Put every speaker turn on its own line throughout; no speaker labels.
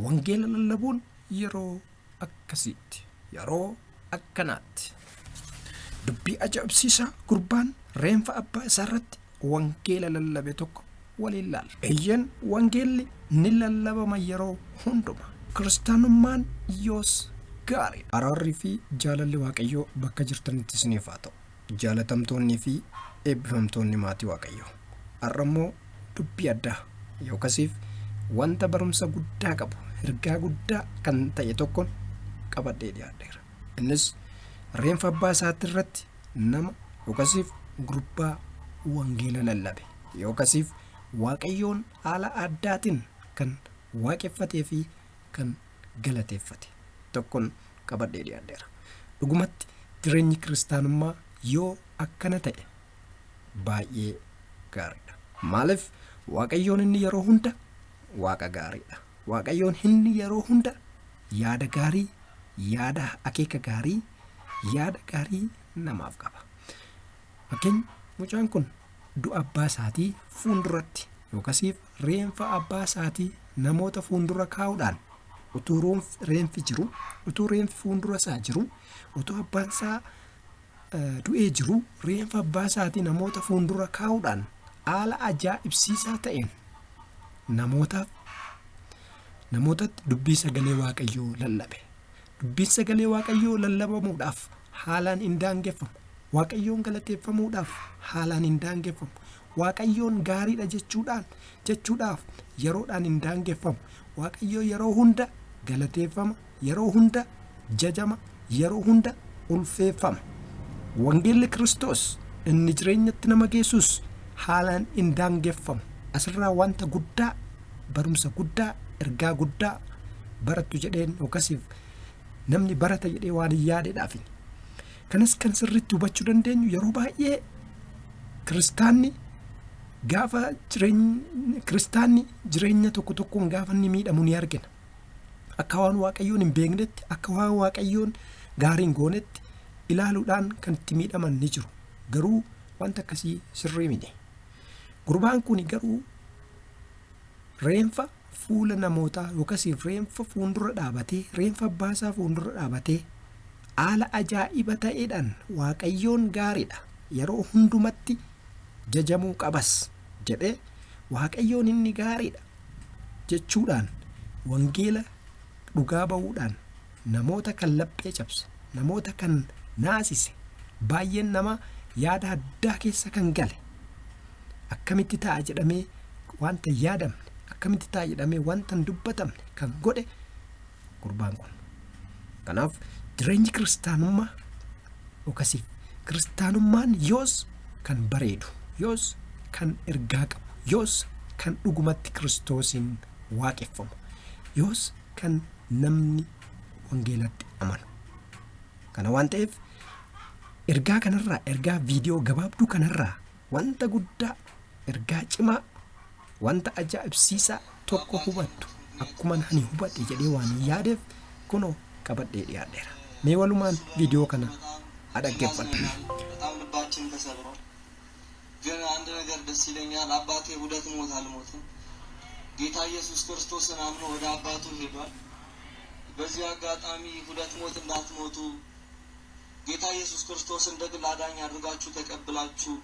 wangeela lallabuun yeroo akkasiitti yeroo akkanaatti dubbii ajaa'ibsiisaa gurbaan reenfa abbaa isaarratti wangeela lallabe tokko waliin laala. Eeyyan wangeelli ni lallabama yeroo hunduma. Kiristaanummaan yoos gaarii. Araarrii fi jaalalli Waaqayyoo bakka jirtanitti isiniif haa ta'u. Jaalatamtoonnii fi eebbifamtoonni maatii Waaqayyoo. Har'ammoo dubbii addaa yookasiif wanta barumsa guddaa qabu ergaa guddaa kan ta'e tokkoon qabadhee dhiyaadheera. Innis reenfa abbaa isaatti irratti nama yookasiif gurbaa wangeela lallabe yookasiif Waaqayyoon haala addaatiin kan waaqeffatee fi kan galateeffate tokkoon qabadhee dhiyaadheera. Dhugumatti jireenyi kiristaanummaa yoo akkana ta'e baay'ee gaariidha. Maaliif Waaqayyoon inni yeroo hunda Waaqa gaariidha. Waaqayyoon inni yeroo hunda yaada gaarii, yaada akeeka gaarii, yaada gaarii namaaf qaba. Fakkeenya mucaan kun du'a abbaa isaatii fuulduratti yookasiif reenfa abbaa isaatii namoota fuuldura kaa'uudhaan utuu reenfi jiru, utuu reenfi fuuldura isaa jiru, utuu abbaan isaa du'ee jiru reenfa abbaa isaatii namoota fuuldura kaa'uudhaan haala ajaa'ibsiisaa ta'een namootatti dubbii sagalee Waaqayyoo lallabe. Dubbii sagalee Waaqayyoo lallabamuudhaaf haalaan hin daangeffamu. Waaqayyoon galateeffamuudhaaf haalaan hin daangeffamu. Waaqayyoon gaariidha jechuudhaaf yeroodhaan hin daangeffamu. Waaqayyoo yeroo hunda galateeffama, yeroo hunda jajama, yeroo hunda ulfeeffama. Wangeelli Kiristoos inni jireenyatti nama geessus haalaan hin daangeffamu. Asirraa wanta guddaa, barumsa guddaa, ergaa guddaa barattu jedheen yookasiif namni barata jedhee waan hin yaadedhaaf. Kanas kan sirriitti hubachuu dandeenyu yeroo baay'ee kiristaanni jireenya tokko tokkoon gaafa inni miidhamu ni argina. Akka waan Waaqayyoon hin beeknetti, akka waan Waaqayyoon gaarii hin goonetti ilaaluudhaan kan itti miidhaman ni jiru. Garuu wanta akkasii sirrii miti. Gurbaan kun garuu reenfa fuula namootaa yookasiif reenfa fuuldura dhaabatee, reenfa abbaa isaa fuuldura dhaabatee haala ajaa'iba ta'eedhaan Waaqayyoon gaariidha, yeroo hundumatti jajamuu qabas jedhee Waaqayyoon inni gaariidha jechuudhaan wangeela dhugaa ba'uudhaan namoota kan laphee cabse, namoota kan naasise, baay'een nama yaada addaa keessa kan gale akkamitti ta'a jedhamee wanta yaadamne, akkamitti ta'a jedhamee wanta hin dubbatamne kan godhe gurbaan kun. Kanaaf jireenyi kiristaanummaa yookasiif kiristaanummaan yoos kan bareedu, yoos kan ergaa qabu, yoos kan dhugumatti Kiristoosiin waaqeffamu, yoos kan namni wangeelatti amanu. Kana waan ta'eef ergaa kanarraa, ergaa viidiyoo gabaabduu kanarraa wanta guddaa, ergaa cimaa, wanta ajaa'ibsiisaa tokko hubattu akkuma ani hubadhe jedhee waan yaadeef kunoo qabadhee dhiyaadheera. Mee walumaan viidiyoo kana dhaggeeffadhu.
በጣም ልባችን ተሰብሯል። ግን አንድ ነገር ደስ ይለኛል። አባቴ ሁለት ሞት አልሞትም። ጌታ ኢየሱስ ክርስቶስን አምኖ ወደ አባቱ ሄዷል። በዚህ አጋጣሚ ሁለት ሞት እንዳትሞቱ ጌታ ኢየሱስ ክርስቶስን እንደ ግል አዳኝ አድርጋችሁ ተቀብላችሁ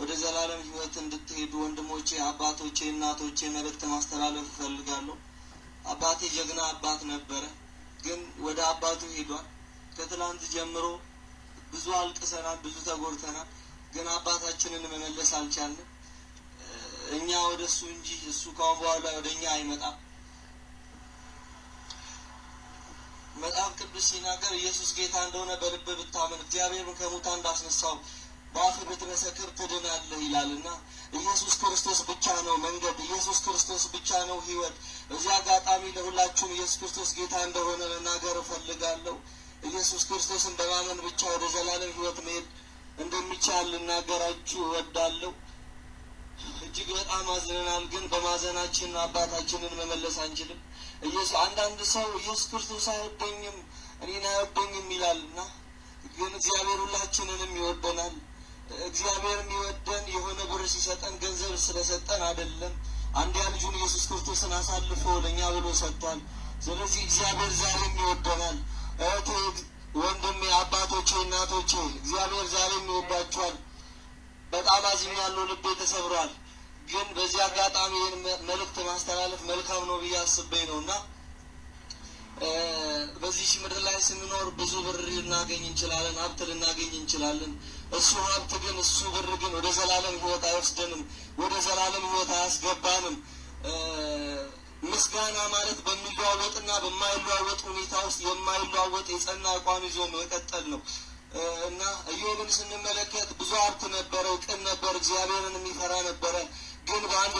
ወደ ዘላለም ሕይወት እንድትሄዱ ወንድሞቼ፣ አባቶቼ፣ እናቶቼ መልእክት ማስተላለፍ እፈልጋለሁ። አባቴ ጀግና አባት ነበረ፣ ግን ወደ አባቱ ሄዷል። ከትላንት ጀምሮ ብዙ አልቅሰናል፣ ብዙ ተጎድተናል። ግን አባታችንን መመለስ አልቻልንም። እኛ ወደሱ እንጂ እሱ ካሁን በኋላ ወደኛ አይመጣም። መጽሐፍ ቅዱስ ሲናገር ኢየሱስ ጌታ እንደሆነ በልብ ብታመን እግዚአብሔርን ከሙታን እንዳስነሳው በአፍ ብትመሰክር ትድናለህ ይላልና ኢየሱስ ክርስቶስ ብቻ ነው መንገድ፣ ኢየሱስ ክርስቶስ ብቻ ነው ሕይወት። በዚህ አጋጣሚ ለሁላችሁም ኢየሱስ ክርስቶስ ጌታ እንደሆነ መናገር እፈልጋለሁ። ኢየሱስ ክርስቶስን በማመን ብቻ ወደ ዘላለም ሕይወት መሄድ እንደሚቻል ልናገራችሁ እወዳለሁ። እጅግ በጣም አዝነናል፣ ግን በማዘናችን አባታችንን መመለስ አንችልም። አንዳንድ ሰው ኢየሱስ ክርስቶስ አይወደኝም፣ እኔን አይወደኝም ይላልና ግን እግዚአብሔር ሁላችንንም ይወደናል። እግዚአብሔር የሚወደን የሆነ ብር ሲሰጠን ገንዘብ ስለሰጠን አይደለም፣ አንድያ ልጁን ኢየሱስ ክርስቶስን አሳልፎ ለእኛ ብሎ ሰጥቷል። ስለዚህ እግዚአብሔር ዛሬም ይወደናል። እህቴ፣ ወንድሜ፣ አባቶቼ፣ እናቶቼ እግዚአብሔር ዛሬም ይወዳችኋል። በጣም አዝኛለሁ፣ ልቤ ተሰብሯል። ግን በዚህ አጋጣሚ ይህን መልእክት ማስተላለፍ መልካም ነው ብዬ አስቤ ነው እና በዚህ ምድር ላይ ስንኖር ብዙ ብር ልናገኝ እንችላለን፣ ሀብት ልናገኝ እንችላለን። እሱ ሀብት ግን እሱ ብር ግን ወደ ዘላለም ሕይወት አይወስደንም፣ ወደ ዘላለም ሕይወት አያስገባንም። ምስጋና ማለት በሚለዋወጥና በማይለዋወጥ ሁኔታ ውስጥ የማይለዋወጥ የጸና አቋም ይዞ መቀጠል ነው እና ኢዮብን ስንመለከት ብዙ ሀብት ነበረው፣ ቅን ነበር፣ እግዚአብሔርን የሚፈራ ነበረ። ግን በአንድ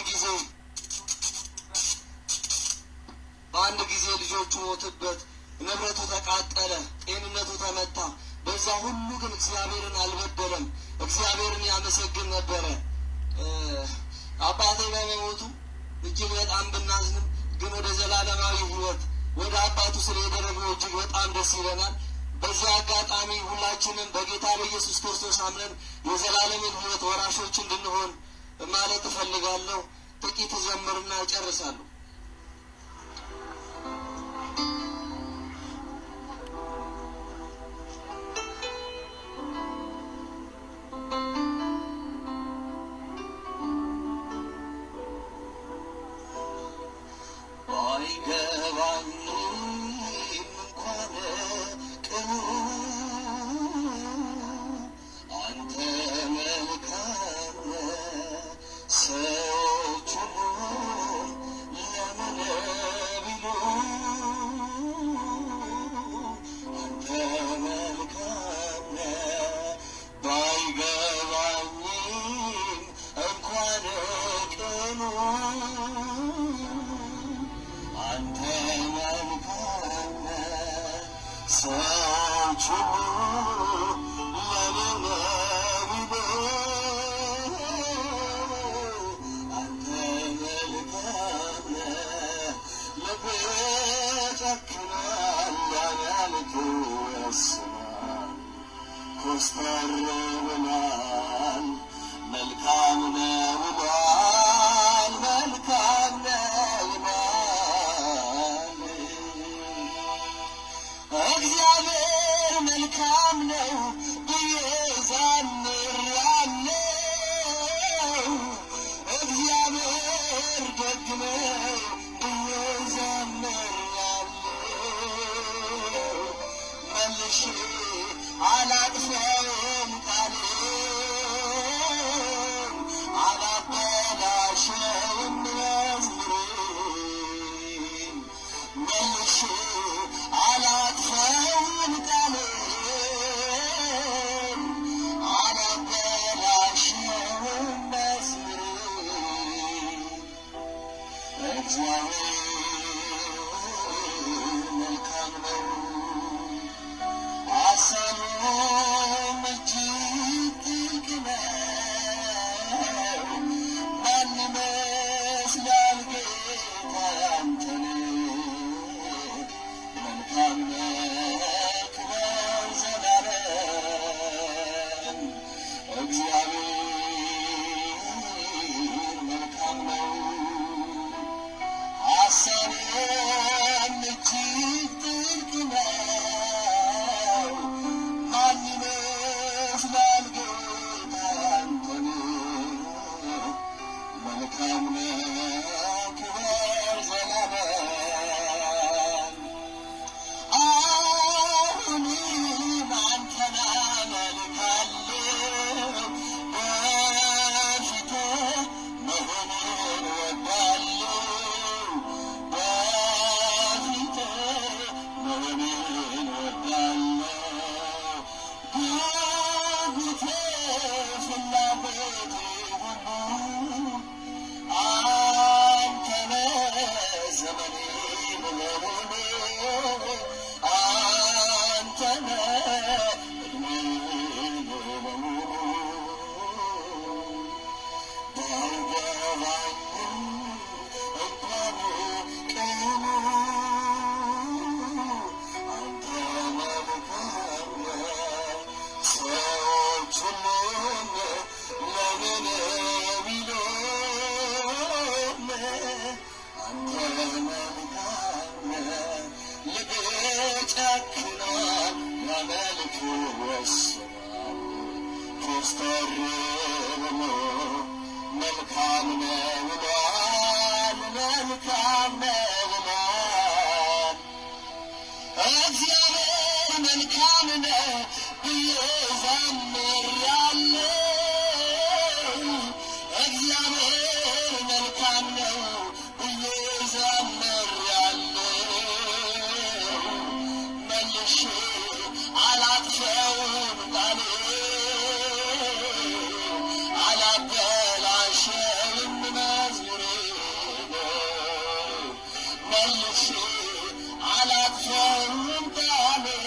ጊዜ ልጆቹ ሞትበት፣ ንብረቱ ተቃጠለ፣ ጤንነቱ ተመታ። በዛ ሁሉ ግን እግዚአብሔርን አልበደለም፣ እግዚአብሔርን ያመሰግን ነበረ። አባቴ በመሞቱ እጅግ በጣም ብናዝንም ግን ወደ ዘላለማዊ ሕይወት ወደ አባቱ ስለሄደ ደግሞ እጅግ በጣም ደስ ይለናል። በዚህ አጋጣሚ ሁላችንም በጌታ በኢየሱስ ክርስቶስ አምነን የዘላለምን ሕይወት ወራሾች እንድንሆን ማለት እፈልጋለሁ። ጥቂት ዘምርና እጨርሳለሁ። መልካም ነው ብሏል መልካም ነው ብሏል እግዚአብሔር መልካም ነው ብዬ ዘምራለሁ እግዚአብሔር መልካም ነው ብዬ ዘምራለሁ መልሼ አላጥፈውም ቃሌን አላበላሸውም መዝሙሬን መልሼ አላጥፈውም ቃሌን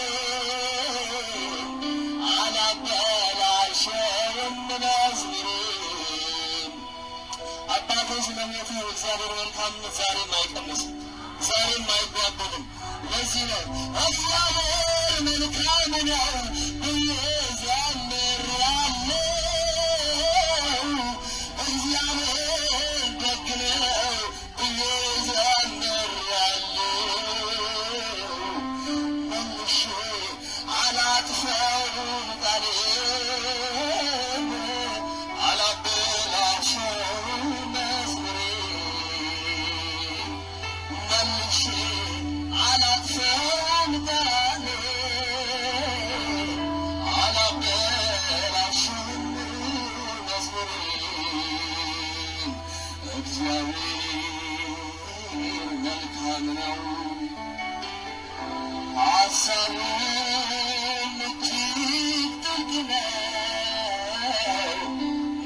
አላበላሸውም መዝሙሬን አባቴ ስለሞተ እግዚአብሔር መልካም ነው ዛሬም አይቀንስም ዛሬም አይጓደልም ለዚህ ነው እግዚአብሔር መልካም ነው ብዬ ዘምራለሁ እግዚአብሔር ደግ ነው ብዬ ዘምራለሁ መልሼ አላጥፈውም ቃሌን አላበላሸውም መዝሙሬን መልሼ አላጥፈውም ቃሌን አላበላሸውም መዝሙሬን እግዚአብሔር መልካም ነው ሐሳቡም እጅግ ጥልቅ ነው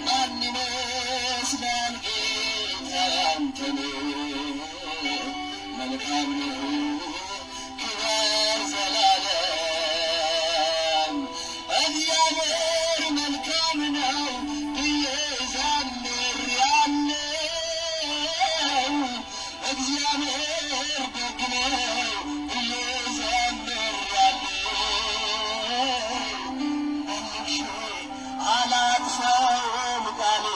ማን ይመስላል ጌታ አንተን መልካም ነው ክብር ዘላለም እግዚአብሔር መልካም ነው ብዬ ዘምራለሁ እግዚአብሔር ደግ ነው ብዬ ዘምራለሁ መልሼ አላጥፈውም ቃሌን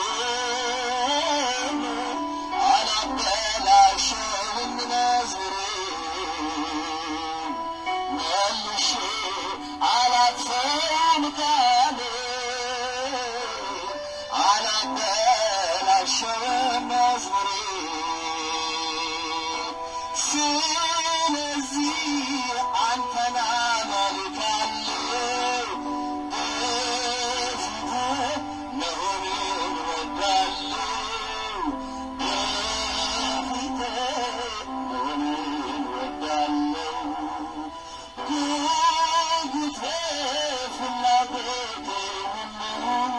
አላበላሸውም መዝሙሬን መልሼ አላጥፈውም ቃሌን አላበላሸውም መዝሙሬን ስለዚህ አንተን አመልካለሁ በፊትህ መሆንን እወዳለሁ በፊትህ መሆንን እወዳለሁ ጉጉቴ ፍላጎቴ ሁሉ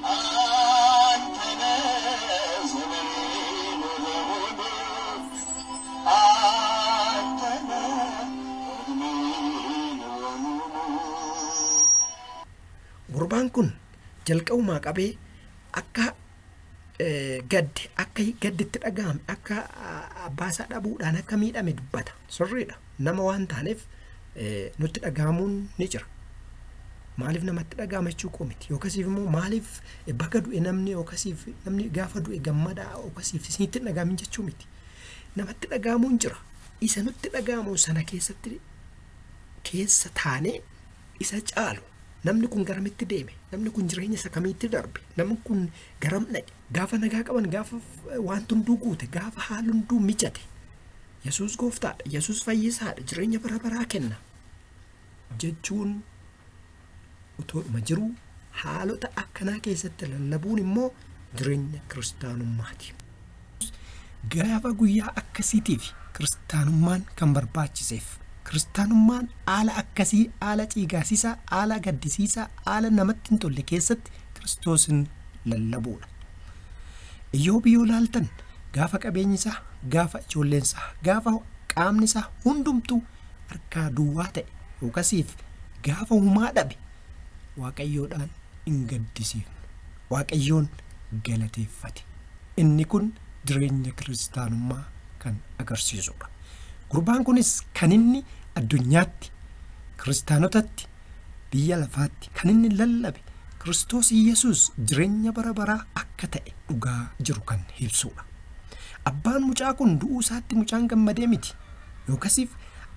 አንተ ነህ ዘመኔን በሙሉ አንተ ነህ ዕድሜን በሙሉ
gurbaan kun jalqabumaa qabee akka gadditti dhaga'ame akka abbaasaa dhabuudhaan akka miidhame dubbata sirriidha nama waan taaneef nutti dhaga'amuun ni jira maaliif namatti dhaga'ama jechuu miti yookasiif immoo maaliif bakka du'e namni yookasiif namni gaafa du'e gammadaa yookasiif isinitti dhaga'amin jechuu miti namatti dhaga'amuun jira isa nutti dhaga'amu sana keessa taanee isa caalu namni kun garamitti deeme namni kun jireenya isa kamiitti darbe namni kun garam dhaqe gaafa nagaa qaban gaafa waan hunduu guute gaafa haalli hunduu mijate yesuus gooftaadha yesuus fayyisaadha jireenya bara baraa kenna jechuun utuuma jiru haalota akkanaa keessatti lallabuun immoo jireenya kiristaanummaati gaafa guyyaa akkasiitiif kiristaanummaan kan barbaachiseef kiristaanummaan haala akkasii haala ciigaasisaa haala gaddisiisaa haala namatti hin tolle keessatti kiristoosin lallabuudha iyyoob yoo laaltan gaafa qabeenyisaa gaafa ijoolleensaa gaafa qaamnisaa hundumtuu harkaa duwwaa ta'e yookasiif gaafa humaa dhabe waaqayyoodhaan hin gaddisiifne waaqayyoon galateeffate inni kun jireenya kiristaanummaa kan agarsiisudha gurbaan kunis kan inni addunyaatti kiristaanotatti biyya lafaatti kan inni lallabe Kiristoos Yesuus jireenya bara baraa akka ta'e dhugaa jiru kan ibsudha abbaan mucaa kun du'uu isaatti mucaan gammadee miti yookasiif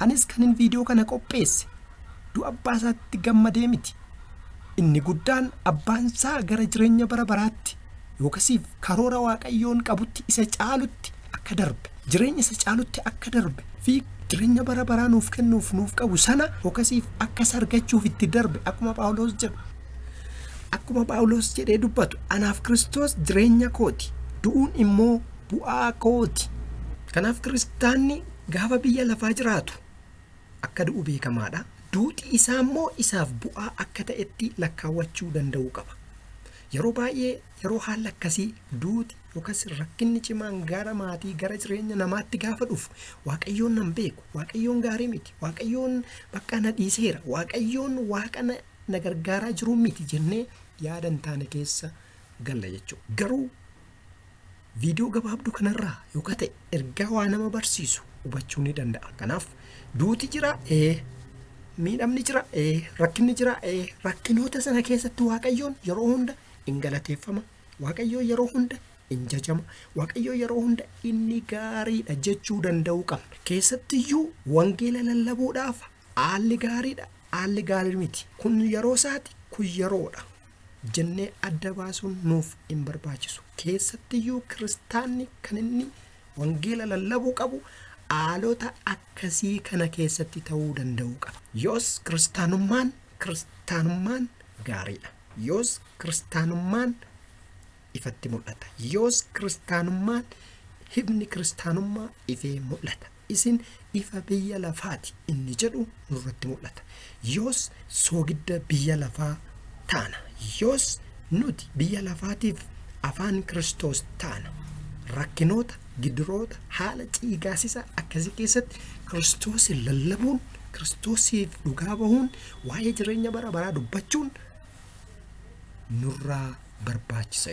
anis kan inni viidiyoo kana qopheesse du'a abbaa isaatti gammadee miti inni guddaan abbaansaa gara jireenya bara baraatti yookasiif karoora waaqayyoon qabutti isa caalutti akka darbe jireenya isa caalutti akka darbe fi jireenya bara baraa nuuf kennuuf nuuf qabu sana yookasiif akka sargachuuf itti darbe akkuma Phaawulos jedhee dubbatu anaaf Kiristoos jireenya kooti du'uun immoo bu'aa kooti. Kanaaf kiristaanni gaafa biyya lafaa jiraatu akka du'u beekamaadha. Duuti isaa immoo isaaf bu'aa akka ta'etti lakkaawwachuu danda'uu qaba. Yeroo baay'ee yeroo haala akkasii duuti yookaas rakkinni cimaan gara maatii gara jireenya namaatti gaafa dhufu waaqayyoon nan beeku waaqayyoon gaarii miti waaqayyoon bakka na dhiiseera waaqayyoon waaqa na gargaaraa jiru miti jennee yaadan taane keessa galla jechuudha. Garuu viidiyoo gabaabduu kanarraa yookaan ta'e ergaa waa nama barsiisu hubachuu ni danda'a. Kanaaf duuti jira miidhamni jira rakkinni jira rakkinoota sana keessatti waaqayyoon yeroo hunda in galateeffama waaqayyoon yeroo hunda in jajama waaqayyoon yeroo hunda inni gaariidha jechuu danda'uu qabna. Keessattiyyuu wangeela lallabuudhaaf haalli gaariidha haalli gaarii miti kun yeroo isaati kun yeroodha jennee adda baasuun nuuf hin barbaachisu. Keessattiyyuu kiristaanni kan inni wangeela lallabuu qabu haalota akkasii kana keessatti ta'uu danda'uu qaba. Yoos kiristaanummaan gaariidha. Yoos kiristaanummaan ifatti mul'ata. Yoos kiristaanummaan hibni kiristaanummaa ifee mul'ata. Isin ifa biyya lafaati inni jedhu nurratti mul'ata. Yoos soogidda biyya lafaa taana. Yoos nuti biyya lafaatiif afaan Kiristoos taana. Rakkinoota gidiroota haala ciigaasisaa akkasii keessatti Kiristoosin lallabuun Kiristoosiif dhugaa bahuun waa'ee jireenya bara baraa dubbachuun nurraa barbaachisa.